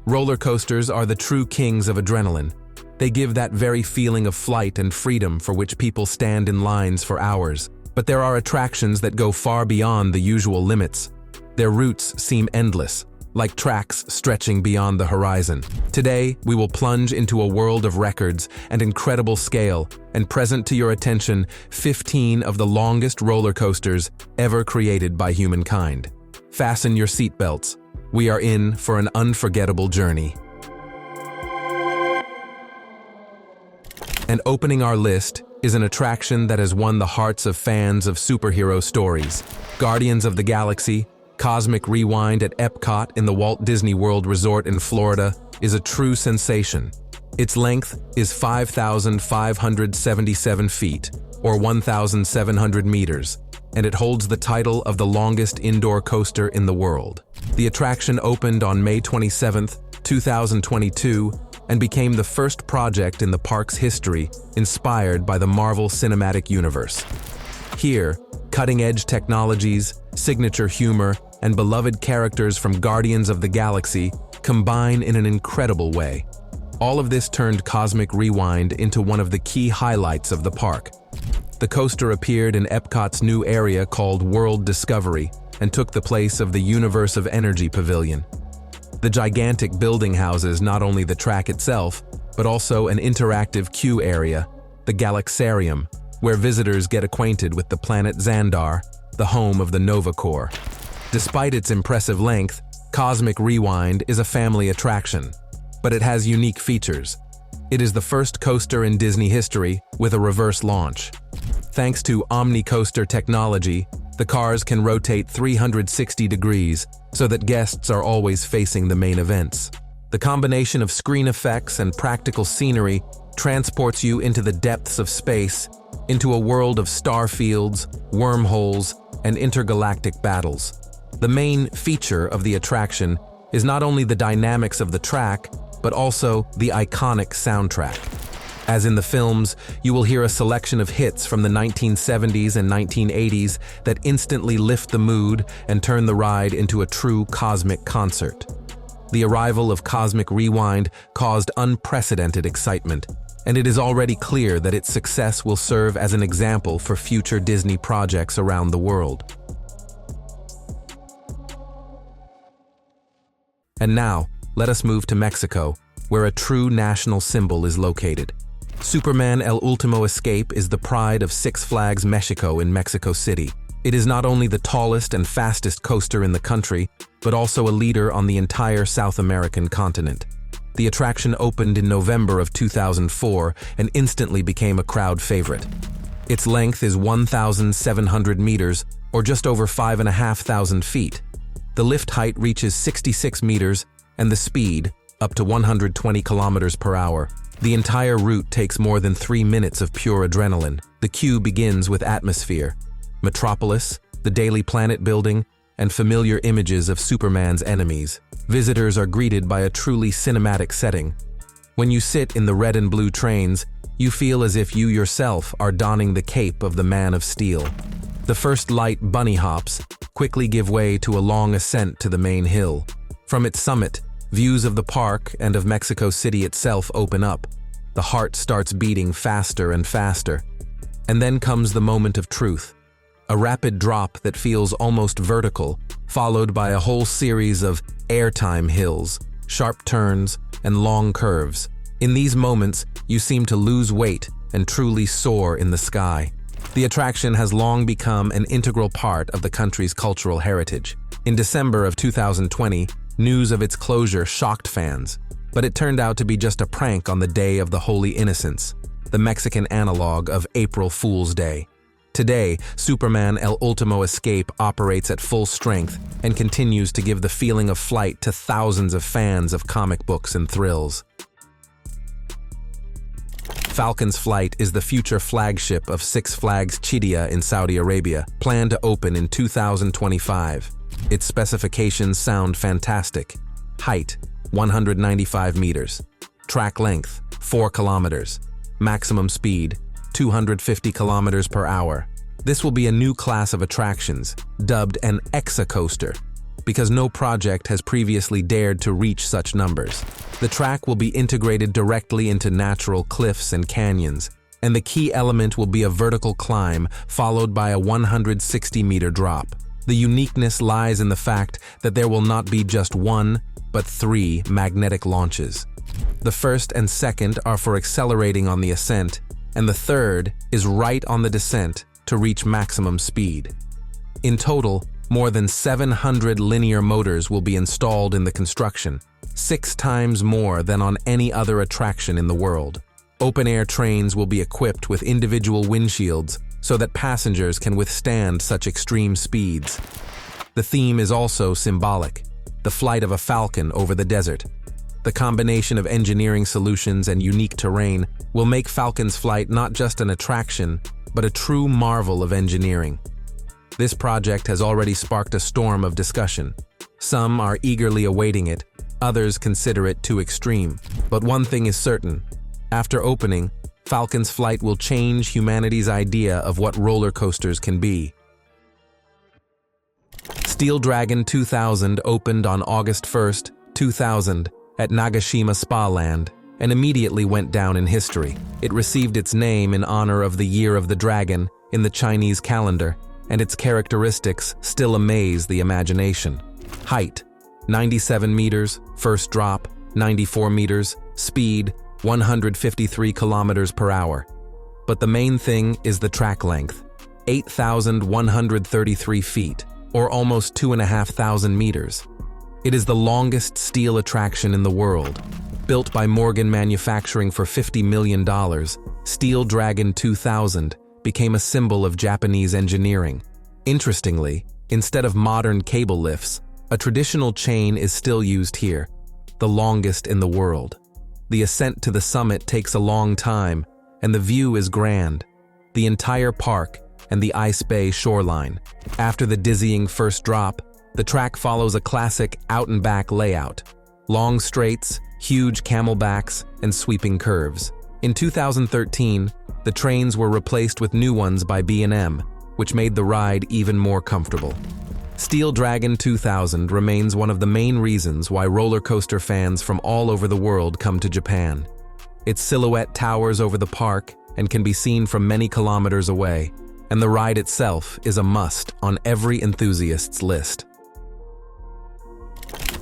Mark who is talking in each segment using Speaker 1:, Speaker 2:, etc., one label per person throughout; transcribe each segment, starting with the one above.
Speaker 1: Roller coasters are the true kings of adrenaline. They give that very feeling of flight and freedom for which people stand in lines for hours. But there are attractions that go far beyond the usual limits. Their routes seem endless, like tracks stretching beyond the horizon. Today, we will plunge into a world of records and incredible scale and present to your attention 15 of the longest roller coasters ever created by humankind. Fasten your seatbelts. We are in for an unforgettable journey. And opening our list is an attraction that has won the hearts of fans of superhero stories. Guardians of the Galaxy, Cosmic Rewind at Epcot in the Walt Disney World Resort in Florida is a true sensation. Its length is 5,577 feet, or 1,700 meters, and it holds the title of the longest indoor coaster in the world. The attraction opened on May 27, 2022, and became the first project in the park's history inspired by the Marvel Cinematic Universe. Here, cutting-edge technologies, signature humor, and beloved characters from Guardians of the Galaxy combine in an incredible way. All of this turned Cosmic Rewind into one of the key highlights of the park. The coaster appeared in Epcot's new area called World Discovery and took the place of the Universe of Energy Pavilion. The gigantic building houses not only the track itself, but also an interactive queue area, the Galaxarium, where visitors get acquainted with the planet Xandar, the home of the Nova Corps. Despite its impressive length, Cosmic Rewind is a family attraction, but it has unique features. It is the first coaster in Disney history with a reverse launch. Thanks to OmniCoaster technology, the cars can rotate 360 degrees so that guests are always facing the main events. The combination of screen effects and practical scenery transports you into the depths of space, into a world of star fields, wormholes, and intergalactic battles. The main feature of the attraction is not only the dynamics of the track, but also the iconic soundtrack. As in the films, you will hear a selection of hits from the 1970s and 1980s that instantly lift the mood and turn the ride into a true cosmic concert. The arrival of Cosmic Rewind caused unprecedented excitement, and it is already clear that its success will serve as an example for future Disney projects around the world. And now, let us move to Mexico, where a true national symbol is located. Superman El Ultimo Escape is the pride of Six Flags Mexico in Mexico City. It is not only the tallest and fastest coaster in the country, but also a leader on the entire South American continent. The attraction opened in November of 2004 and instantly became a crowd favorite. Its length is 1,700 meters, or just over 5,500 feet. The lift height reaches 66 meters, and the speed, up to 120 kilometers per hour. The entire route takes more than 3 minutes of pure adrenaline. The queue begins with Atmosphere, Metropolis, the Daily Planet building, and familiar images of Superman's enemies. Visitors are greeted by a truly cinematic setting. When you sit in the red and blue trains, you feel as if you yourself are donning the cape of the Man of Steel. The first light bunny hops quickly give way to a long ascent to the main hill. From its summit, views of the park and of Mexico City itself open up. The heart starts beating faster and faster. And then comes the moment of truth. A rapid drop that feels almost vertical, followed by a whole series of airtime hills, sharp turns, and long curves. In these moments, you seem to lose weight and truly soar in the sky. The attraction has long become an integral part of the country's cultural heritage. In December of 2020, news of its closure shocked fans, but it turned out to be just a prank on the Day of the Holy Innocents, the Mexican analog of April Fool's Day. Today, Superman El Ultimo Escape operates at full strength and continues to give the feeling of flight to thousands of fans of comic books and thrills. Falcon's Flight is the future flagship of Six Flags Qiddiya in Saudi Arabia, planned to open in 2025. Its specifications sound fantastic. Height, 195 meters. Track length, 4 kilometers. Maximum speed, 250 kilometers per hour. This will be a new class of attractions, dubbed an Exacoaster, because no project has previously dared to reach such numbers. The track will be integrated directly into natural cliffs and canyons, and the key element will be a vertical climb followed by a 160-meter drop. The uniqueness lies in the fact that there will not be just one, but 3 magnetic launches. The first and second are for accelerating on the ascent, and the third is right on the descent to reach maximum speed. In total, more than 700 linear motors will be installed in the construction, 6 times more than on any other attraction in the world. Open-air trains will be equipped with individual windshields so that passengers can withstand such extreme speeds. The theme is also symbolic, the flight of a falcon over the desert. The combination of engineering solutions and unique terrain will make Falcon's flight not just an attraction, but a true marvel of engineering. This project has already sparked a storm of discussion. Some are eagerly awaiting it, others consider it too extreme. But one thing is certain: after opening, Falcon's flight will change humanity's idea of what roller coasters can be. Steel Dragon 2000 opened on August 1st, 2000, at Nagashima Spa Land, and immediately went down in history. It received its name in honor of the Year of the Dragon in the Chinese calendar, and its characteristics still amaze the imagination. Height: 97 meters, first drop, 94 meters, speed, 153 kilometers per hour. But the main thing is the track length, 8,133 feet, or almost 2,500 meters. It is the longest steel attraction in the world. Built by Morgan Manufacturing for $50 million, Steel Dragon 2000 became a symbol of Japanese engineering. Interestingly, instead of modern cable lifts, a traditional chain is still used here, the longest in the world. The ascent to the summit takes a long time, and the view is grand. The entire park and the Ice Bay shoreline. After the dizzying first drop, the track follows a classic out-and-back layout. Long straights, huge camelbacks, and sweeping curves. In 2013, the trains were replaced with new ones by B&M, which made the ride even more comfortable. Steel Dragon 2000 remains one of the main reasons why roller coaster fans from all over the world come to Japan. Its silhouette towers over the park and can be seen from many kilometers away, and the ride itself is a must on every enthusiast's list.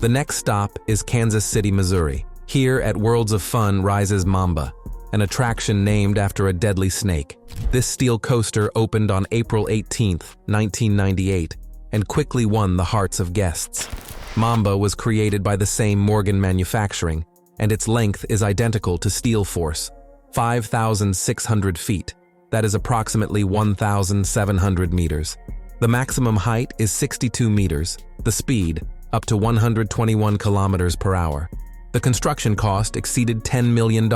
Speaker 1: The next stop is Kansas City, Missouri. Here at Worlds of Fun rises Mamba, an attraction named after a deadly snake. This steel coaster opened on April 18, 1998, and quickly won the hearts of guests. Mamba was created by the same Morgan Manufacturing, and its length is identical to Steel Force, 5,600 feet. That is approximately 1,700 meters. The maximum height is 62 meters, the speed up to 121 kilometers per hour. The construction cost exceeded $10 million,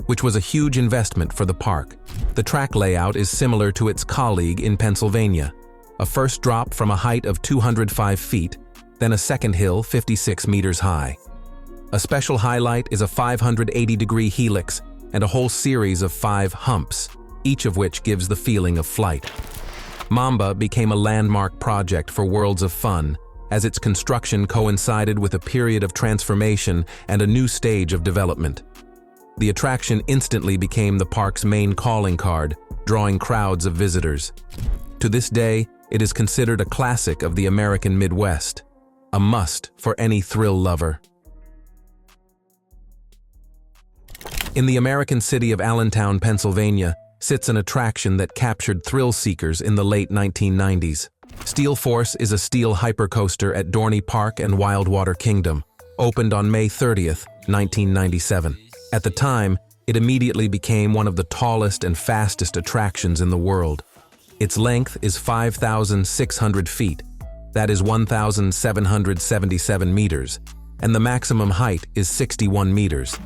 Speaker 1: which was a huge investment for the park. The track layout is similar to its colleague in Pennsylvania. A first drop from a height of 205 feet, then a second hill 56 meters high. A special highlight is a 580-degree helix and a whole series of 5 humps, each of which gives the feeling of flight. Mamba became a landmark project for Worlds of Fun, as its construction coincided with a period of transformation and a new stage of development. The attraction instantly became the park's main calling card, drawing crowds of visitors. To this day, it is considered a classic of the American Midwest, a must for any thrill lover. In the American city of Allentown, Pennsylvania, sits an attraction that captured thrill seekers in the late 1990s. Steel Force is a steel hypercoaster at Dorney Park and Wildwater Kingdom, opened on May 30th, 1997. At the time, it immediately became one of the tallest and fastest attractions in the world. Its length is 5,600 feet, that is 1,777 meters, and the maximum height is 61 meters.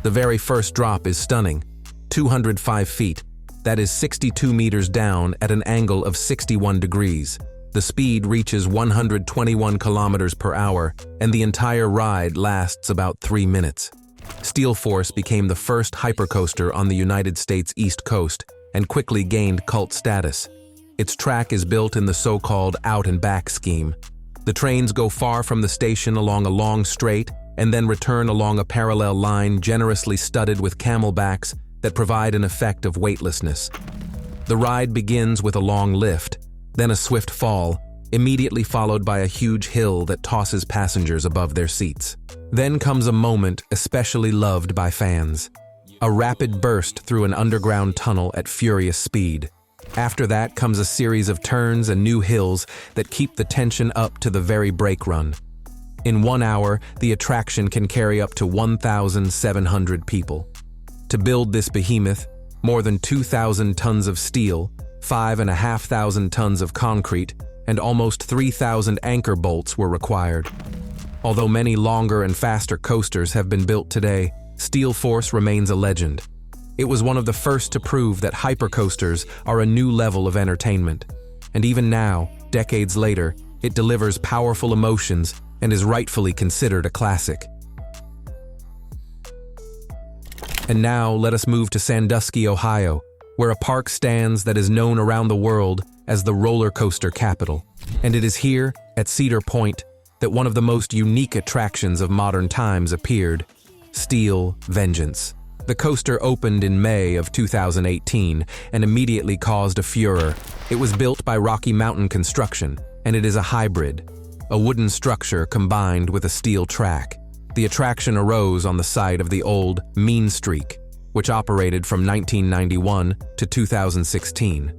Speaker 1: The very first drop is stunning, 205 feet, that is 62 meters down at an angle of 61 degrees. The speed reaches 121 kilometers per hour, and the entire ride lasts about 3 minutes. Steel Force became the first hypercoaster on the United States East Coast and quickly gained cult status. Its track is built in the so-called out-and-back scheme. The trains go far from the station along a long straight and then return along a parallel line generously studded with camelbacks that provide an effect of weightlessness. The ride begins with a long lift, then a swift fall, immediately followed by a huge hill that tosses passengers above their seats. Then comes a moment especially loved by fans. A rapid burst through an underground tunnel at furious speed. After that comes a series of turns and new hills that keep the tension up to the very brake run. In 1 hour, the attraction can carry up to 1,700 people. To build this behemoth, more than 2,000 tons of steel, 5,500 tons of concrete, and almost 3,000 anchor bolts were required. Although many longer and faster coasters have been built today, Steel Force remains a legend. It was one of the first to prove that hypercoasters are a new level of entertainment. And even now, decades later, it delivers powerful emotions and is rightfully considered a classic. And now let us move to Sandusky, Ohio, where a park stands that is known around the world as the roller coaster capital. And it is here, at Cedar Point, that one of the most unique attractions of modern times appeared: Steel Vengeance. The coaster opened in May of 2018 and immediately caused a furor. It was built by Rocky Mountain Construction, and it is a hybrid, a wooden structure combined with a steel track. The attraction arose on the site of the old Mean Streak, which operated from 1991 to 2016.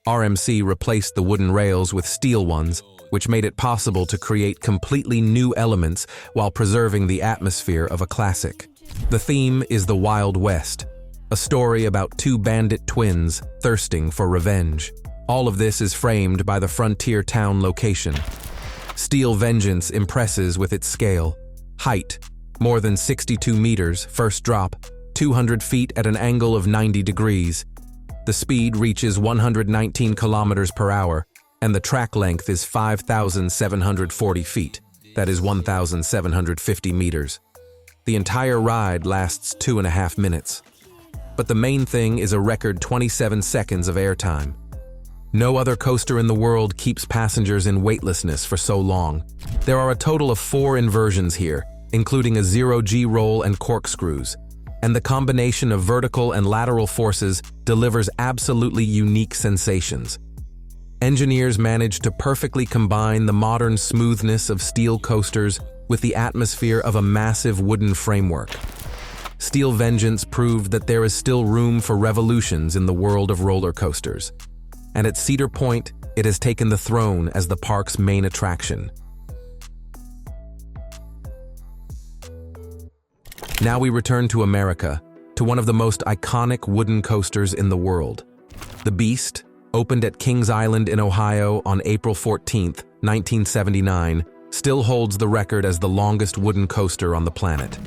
Speaker 1: RMC replaced the wooden rails with steel ones, which made it possible to create completely new elements while preserving the atmosphere of a classic. The theme is the Wild West, a story about two bandit twins thirsting for revenge. All of this is framed by the frontier town location. Steel Vengeance impresses with its scale. Height, more than 62 meters, first drop, 200 feet at an angle of 90 degrees. The speed reaches 119 kilometers per hour, and the track length is 5,740 feet, that is 1,750 meters. The entire ride lasts 2.5 minutes. But the main thing is a record 27 seconds of airtime. No other coaster in the world keeps passengers in weightlessness for so long. There are a total of 4 inversions here, including a 0G roll and corkscrews, and the combination of vertical and lateral forces delivers absolutely unique sensations. Engineers managed to perfectly combine the modern smoothness of steel coasters with the atmosphere of a massive wooden framework. Steel Vengeance proved that there is still room for revolutions in the world of roller coasters. And at Cedar Point, it has taken the throne as the park's main attraction. Now we return to America, to one of the most iconic wooden coasters in the world. The Beast, opened at Kings Island in Ohio on April 14, 1979, still holds the record as the longest wooden coaster on the planet.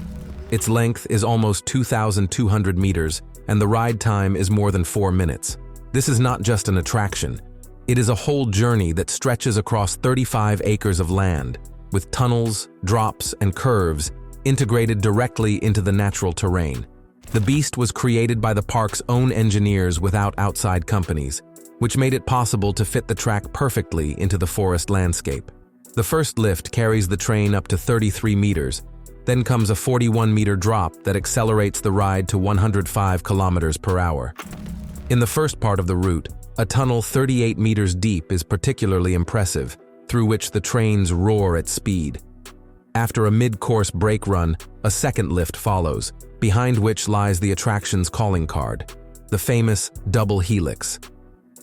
Speaker 1: Its length is almost 2,200 meters, and the ride time is more than 4 minutes. This is not just an attraction. It is a whole journey that stretches across 35 acres of land, with tunnels, drops, and curves integrated directly into the natural terrain. The Beast was created by the park's own engineers without outside companies, which made it possible to fit the track perfectly into the forest landscape. The first lift carries the train up to 33 meters, then comes a 41-meter drop that accelerates the ride to 105 kilometers per hour. In the first part of the route, a tunnel 38 meters deep is particularly impressive, through which the trains roar at speed. After a mid-course brake run, a second lift follows, behind which lies the attraction's calling card, the famous double helix.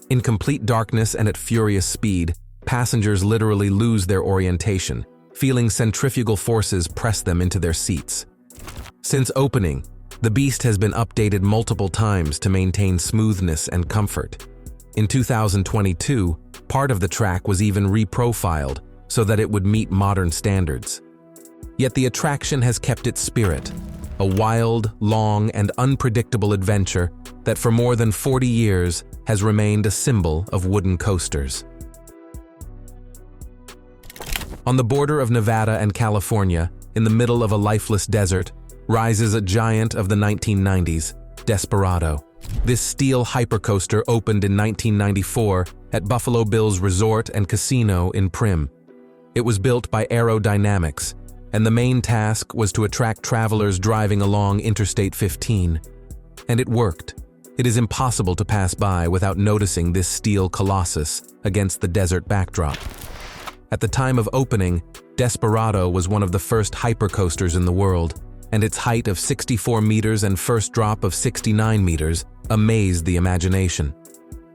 Speaker 1: In complete darkness and at furious speed, passengers literally lose their orientation, feeling centrifugal forces press them into their seats. Since opening, the Beast has been updated multiple times to maintain smoothness and comfort. In 2022, part of the track was even reprofiled so that it would meet modern standards. Yet the attraction has kept its spirit, a wild, long, and unpredictable adventure that for more than 40 years has remained a symbol of wooden coasters. On the border of Nevada and California, in the middle of a lifeless desert, rises a giant of the 1990s, Desperado. This steel hypercoaster opened in 1994 at Buffalo Bill's Resort and Casino in Primm. It was built by aerodynamics, and the main task was to attract travelers driving along Interstate 15. And it worked. It is impossible to pass by without noticing this steel colossus against the desert backdrop. At the time of opening, Desperado was one of the first hypercoasters in the world, and its height of 64 meters and first drop of 69 meters amazed the imagination.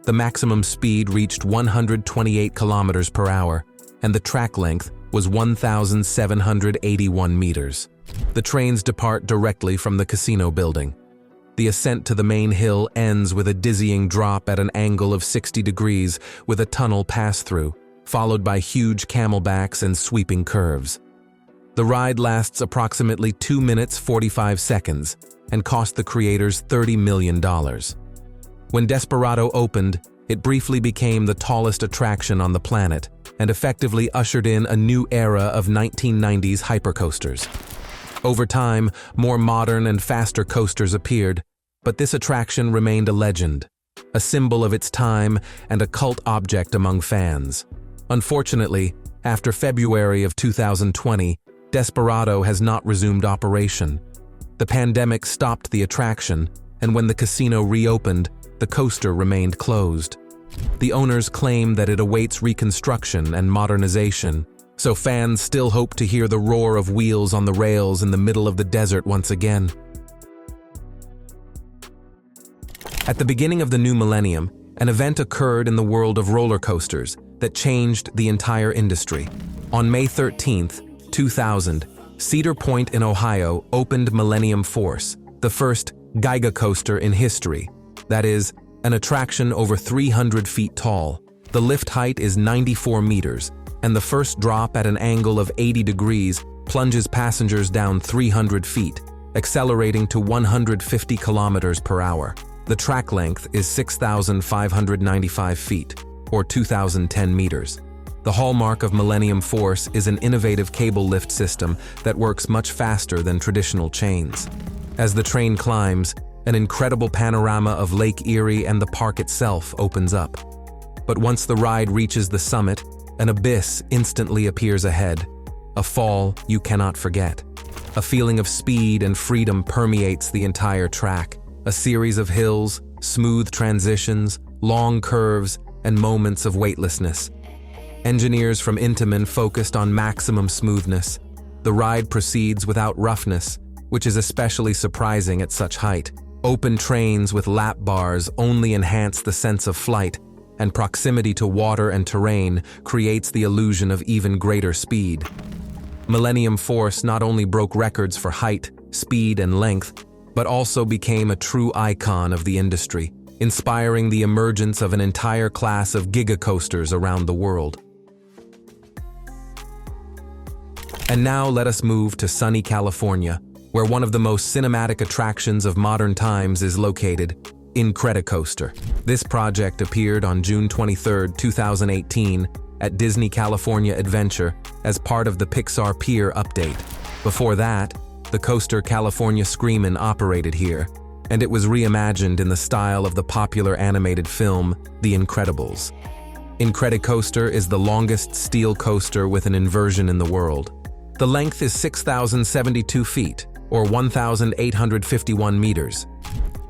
Speaker 1: The maximum speed reached 128 kilometers per hour, and the track length was 1,781 meters. The trains depart directly from the casino building. The ascent to the main hill ends with a dizzying drop at an angle of 60 degrees with a tunnel pass-through, followed by huge camelbacks and sweeping curves. The ride lasts approximately 2 minutes 45 seconds and cost the creators $30 million. When Desperado opened, it briefly became the tallest attraction on the planet and effectively ushered in a new era of 1990s hypercoasters. Over time, more modern and faster coasters appeared, but this attraction remained a legend, a symbol of its time and a cult object among fans. Unfortunately, after February of 2020, Desperado has not resumed operation. The pandemic stopped the attraction, and when the casino reopened, the coaster remained closed. The owners claim that it awaits reconstruction and modernization, so fans still hope to hear the roar of wheels on the rails in the middle of the desert once again. At the beginning of the new millennium, an event occurred in the world of roller coasters that changed the entire industry. On May 13, 2000, Cedar Point in Ohio opened Millennium Force, the first Giga coaster in history. That is, an attraction over 300 feet tall. The lift height is 94 meters, and the first drop at an angle of 80 degrees plunges passengers down 300 feet, accelerating to 150 kilometers per hour. The track length is 6,595 feet, or 2,010 meters. The hallmark of Millennium Force is an innovative cable lift system that works much faster than traditional chains. As the train climbs, an incredible panorama of Lake Erie and the park itself opens up. But once the ride reaches the summit, an abyss instantly appears ahead, a fall you cannot forget. A feeling of speed and freedom permeates the entire track, a series of hills, smooth transitions, long curves, and moments of weightlessness. Engineers from Intamin focused on maximum smoothness. The ride proceeds without roughness, which is especially surprising at such height. Open trains with lap bars only enhance the sense of flight, and proximity to water and terrain creates the illusion of even greater speed. Millennium Force not only broke records for height, speed, and length, but also became a true icon of the industry, inspiring the emergence of an entire class of gigacoasters around the world. And now let us move to sunny California, where one of the most cinematic attractions of modern times is located, Incredicoaster. This project appeared on June 23, 2018, at Disney California Adventure as part of the Pixar Pier update. Before that, the coaster California Screamin' operated here, and it was reimagined in the style of the popular animated film, The Incredibles. Incredicoaster is the longest steel coaster with an inversion in the world. The length is 6,072 feet, or 1,851 meters.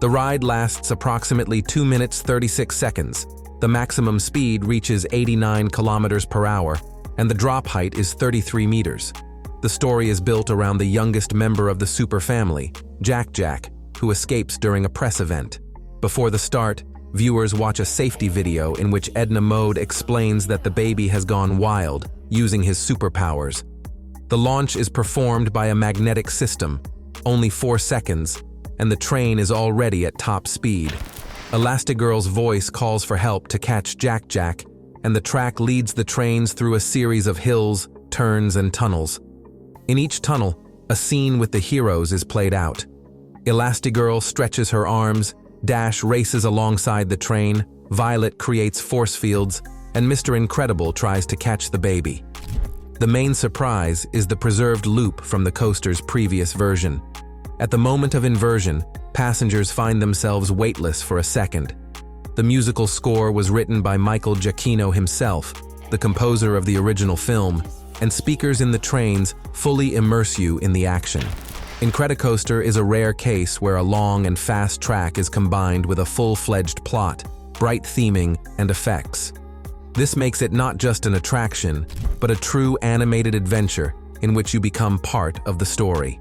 Speaker 1: The ride lasts approximately 2 minutes 36 seconds. The maximum speed reaches 89 kilometers per hour, and the drop height is 33 meters. The story is built around the youngest member of the super family, Jack, who escapes during a press event. Before the start, viewers watch a safety video in which Edna Mode explains that the baby has gone wild, using his superpowers. The launch is performed by a magnetic system, only 4 seconds, and the train is already at top speed. Elastigirl's voice calls for help to catch Jack, and the track leads the trains through a series of hills, turns, and tunnels. In each tunnel, a scene with the heroes is played out. Elastigirl stretches her arms, Dash races alongside the train, Violet creates force fields, and Mr. Incredible tries to catch the baby. The main surprise is the preserved loop from the coaster's previous version. At the moment of inversion, passengers find themselves weightless for a second. The musical score was written by Michael Giacchino himself, the composer of the original film, and speakers in the trains fully immerse you in the action. Incredicoaster is a rare case where a long and fast track is combined with a full-fledged plot, bright theming, and effects. This makes it not just an attraction, but a true animated adventure in which you become part of the story.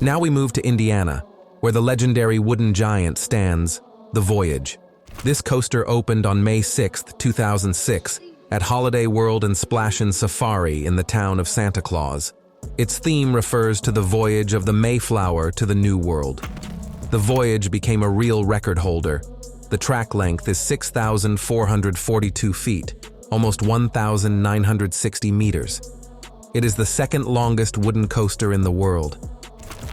Speaker 1: Now we move to Indiana, where the legendary wooden giant stands, the Voyage. This coaster opened on May 6, 2006, at Holiday World and Splashin' Safari in the town of Santa Claus. Its theme refers to the voyage of the Mayflower to the New World. The Voyage became a real record holder. The track length is 6,442 feet, almost 1,960 meters. It is the second longest wooden coaster in the world.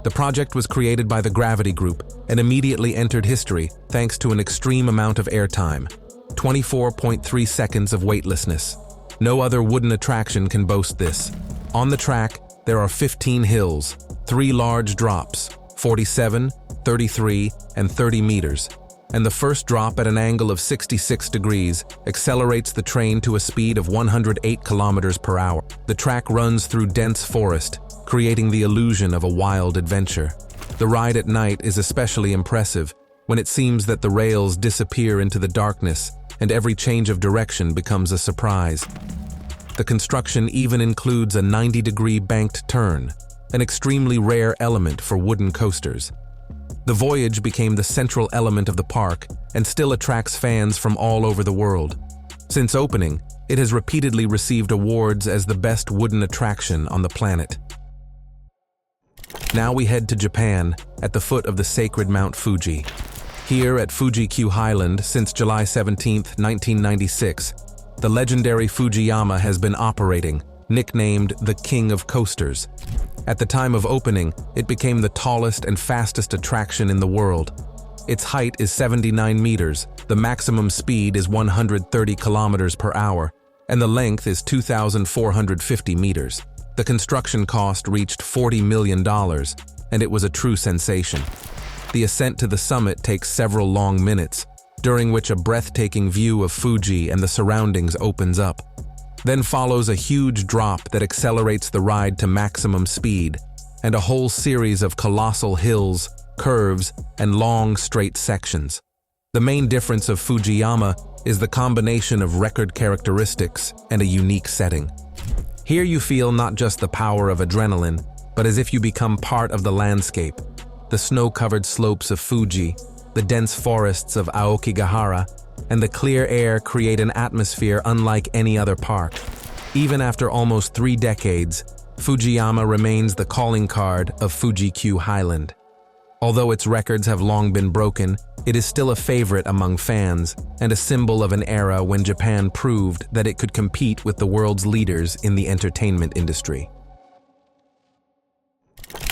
Speaker 1: The project was created by the Gravity Group and immediately entered history thanks to an extreme amount of airtime, 24.3 seconds of weightlessness. No other wooden attraction can boast this. On the track, there are 15 hills, 3 large drops, 47, 33, and 30 meters, and the first drop at an angle of 66 degrees accelerates the train to a speed of 108 kilometers per hour. The track runs through dense forest, creating the illusion of a wild adventure. The ride at night is especially impressive when it seems that the rails disappear into the darkness and every change of direction becomes a surprise. The construction even includes a 90-degree banked turn, an extremely rare element for wooden coasters. The Voyage became the central element of the park and still attracts fans from all over the world. Since opening, it has repeatedly received awards as the best wooden attraction on the planet. Now we head to Japan, at the foot of the sacred Mount Fuji. Here at Fuji-Q Highland since July 17, 1996, the legendary Fujiama has been operating, nicknamed the King of Coasters. At the time of opening, it became the tallest and fastest attraction in the world. Its height is 79 meters, the maximum speed is 130 kilometers per hour, and the length is 2,450 meters. The construction cost reached $40 million, and it was a true sensation. The ascent to the summit takes several long minutes, during which a breathtaking view of Fuji and the surroundings opens up. Then follows a huge drop that accelerates the ride to maximum speed, and a whole series of colossal hills, curves, and long, straight sections. The main difference of Fujiyama is the combination of record characteristics and a unique setting. Here you feel not just the power of adrenaline, but as if you become part of the landscape. The snow-covered slopes of Fuji, the dense forests of Aokigahara, and the clear air create an atmosphere unlike any other park. Even after almost 3 decades, Fujiyama remains the calling card of Fuji-Q Highland. Although its records have long been broken, it is still a favorite among fans and a symbol of an era when Japan proved that it could compete with the world's leaders in the entertainment industry.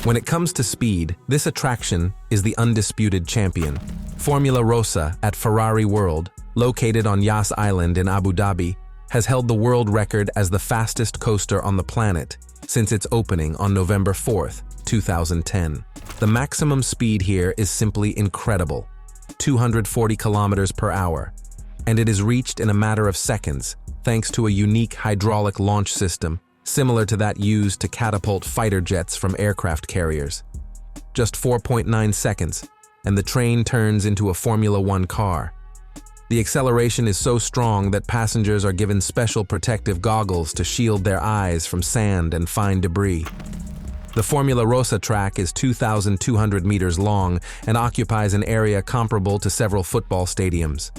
Speaker 1: When it comes to speed, this attraction is the undisputed champion. Formula Rossa at Ferrari World, located on Yas Island in Abu Dhabi, has held the world record as the fastest coaster on the planet since its opening on November 4, 2010. The maximum speed here is simply incredible, 240 kilometers per hour, and it is reached in a matter of seconds thanks to a unique hydraulic launch system similar to that used to catapult fighter jets from aircraft carriers. Just 4.9 seconds, and the train turns into a Formula One car. The acceleration is so strong that passengers are given special protective goggles to shield their eyes from sand and fine debris. The Formula Rossa track is 2,200 meters long and occupies an area comparable to several football stadiums.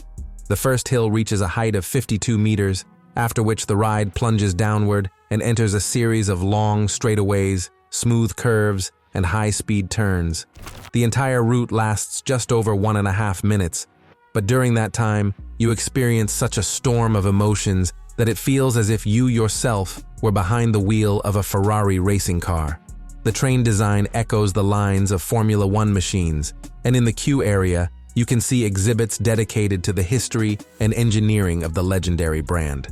Speaker 1: The first hill reaches a height of 52 meters, after which the ride plunges downward and enters a series of long straightaways, smooth curves, and high-speed turns. The entire route lasts just over 1.5 minutes, but during that time, you experience such a storm of emotions that it feels as if you yourself were behind the wheel of a Ferrari racing car. The train design echoes the lines of Formula One machines, and in the queue area, you can see exhibits dedicated to the history and engineering of the legendary brand.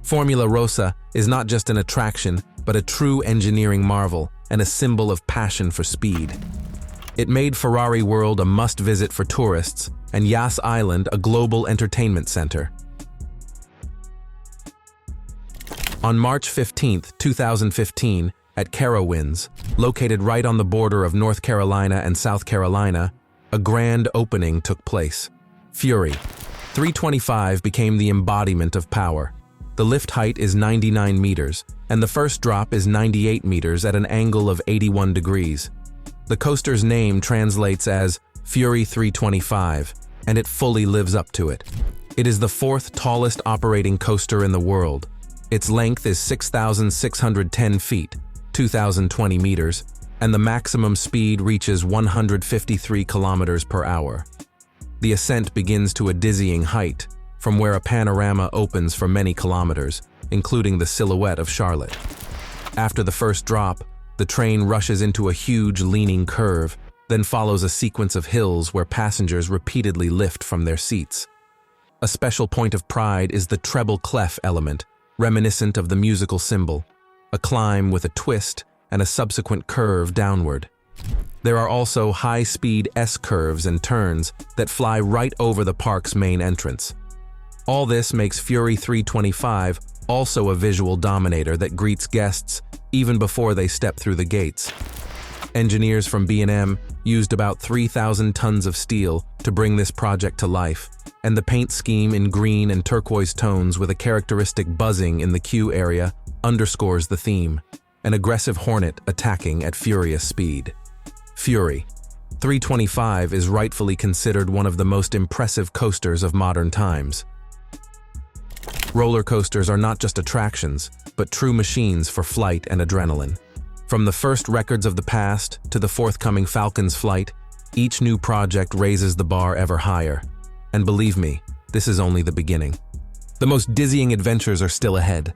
Speaker 1: Formula Rossa is not just an attraction, but a true engineering marvel and a symbol of passion for speed. It made Ferrari World a must-visit for tourists and Yas Island a global entertainment center. On March 15, 2015, at Carowinds, located right on the border of North Carolina and South Carolina, a grand opening took place. Fury 325 became the embodiment of power. The lift height is 99 meters, and the first drop is 98 meters at an angle of 81 degrees. The coaster's name translates as Fury 325, and it fully lives up to it. It is the fourth tallest operating coaster in the world. Its length is 6,610 feet, 2,020 meters, and the maximum speed reaches 153 kilometers per hour. The ascent begins to a dizzying height, from where a panorama opens for many kilometers, including the silhouette of Charlotte. After the first drop, the train rushes into a huge leaning curve, then follows a sequence of hills where passengers repeatedly lift from their seats. A special point of pride is the treble clef element, reminiscent of the musical cymbal, a climb with a twist and a subsequent curve downward. There are also high-speed S-curves and turns that fly right over the park's main entrance. All this makes Fury 325 also a visual dominator that greets guests even before they step through the gates. Engineers from B&M used about 3,000 tons of steel to bring this project to life, and the paint scheme in green and turquoise tones with a characteristic buzzing in the queue area underscores the theme, an aggressive hornet attacking at furious speed. Fury 325 is rightfully considered one of the most impressive coasters of modern times. Roller coasters are not just attractions, but true machines for flight and adrenaline. From the first records of the past to the forthcoming Falcon's flight, each new project raises the bar ever higher. And believe me, this is only the beginning. The most dizzying adventures are still ahead.